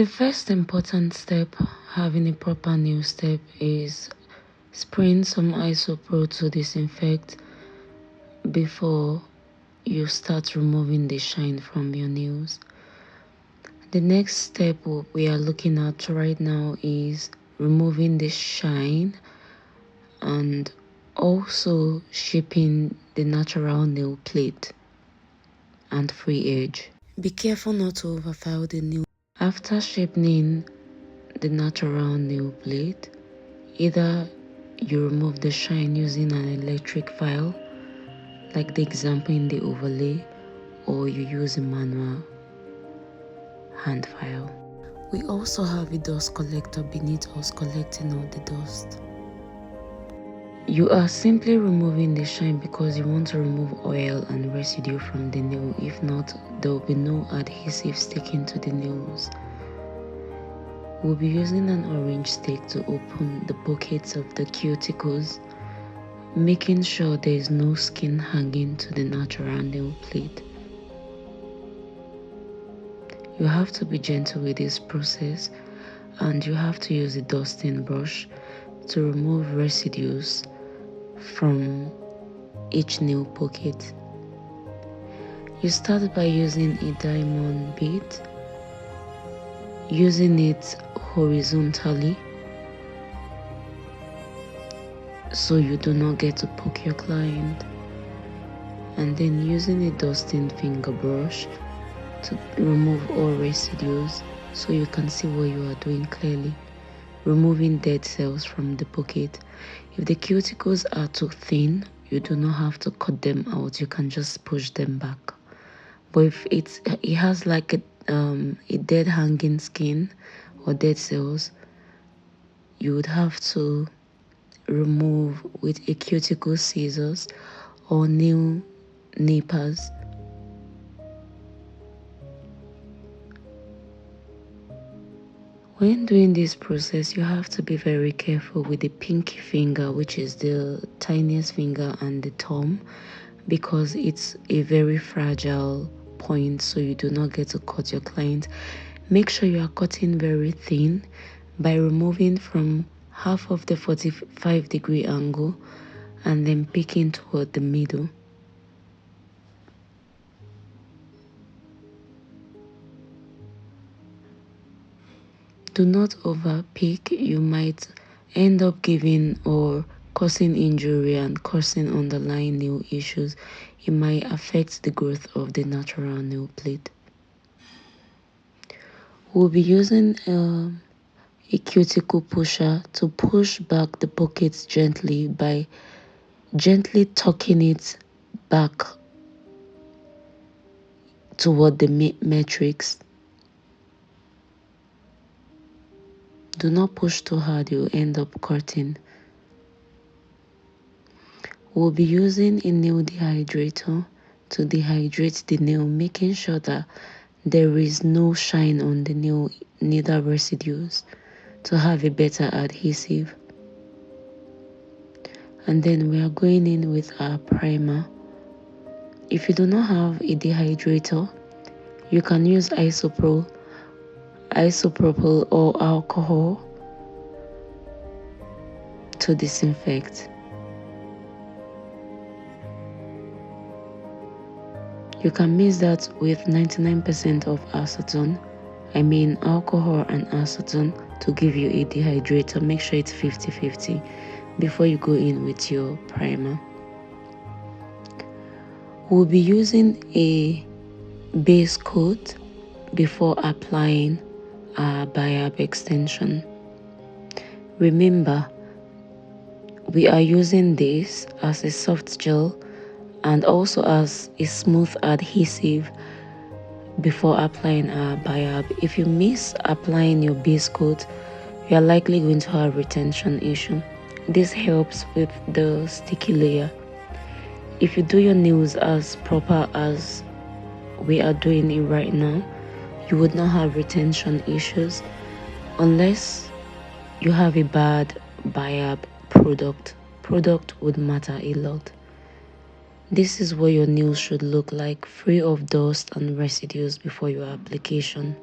The first important step, having a proper nail step, is spraying some isopro to disinfect before you start removing the shine from your nails. The next step we are looking at right now is removing the shine and also shaping the natural nail plate and free edge. Be careful not to overfile the nail. After shaping the natural nail plate, either you remove the shine using an electric file, like the example in the overlay, or you use a manual hand file. We also have a dust collector beneath us collecting all the dust. You are simply removing the shine because you want to remove oil and residue from the nail. If not, there will be no adhesive sticking to the nails. We'll be using an orange stick to open the pockets of the cuticles, making sure there is no skin hanging to the natural nail plate. You have to be gentle with this process, and you have to use a dusting brush to remove residues from each nail pocket. You start by using a diamond bead, using it horizontally so you do not get to poke your client, and then using a dusting finger brush to remove all residues so you can see what you are doing clearly, removing dead cells from the pocket. If the cuticles are too thin, you do not have to cut them out, you can just push them back. But if it has like a dead hanging skin or dead cells, you would have to remove with a cuticle scissors or nail nippers. When doing this process, you have to be very careful with the pinky finger, which is the tiniest finger, and the thumb, because it's a very fragile point, so you do not get to cut your client. Make sure you are cutting very thin by removing from half of the 45-degree angle and then picking toward the middle. Do not over pick, you might end up giving or causing injury and causing underlying nail issues. It might affect the growth of the natural nail plate. We'll be using a cuticle pusher to push back the pockets gently by gently tucking it back toward the matrix. Do not push too hard, you'll end up cutting. We'll be using a nail dehydrator to dehydrate the nail, making sure that there is no shine on the nail, neither residues, to have a better adhesive. And then we are going in with our primer. If you do not have a dehydrator, you can use isopropyl or alcohol to disinfect. You can mix that with 99% of acetone, alcohol and acetone, to give you a dehydrator. Make sure it's 50-50 before you go in with your primer. We'll be using a base coat before applying our Biab extension. Remember, we are using this as a soft gel and also as a smooth adhesive before applying our Biab. If you miss applying your base coat, you are likely going to have retention issue. This helps with the sticky layer. If you do your nails as proper as we are doing it right now, you would not have retention issues unless you have a bad Biab product. Product would matter a lot. This is what your nails should look like, free of dust and residues before your application.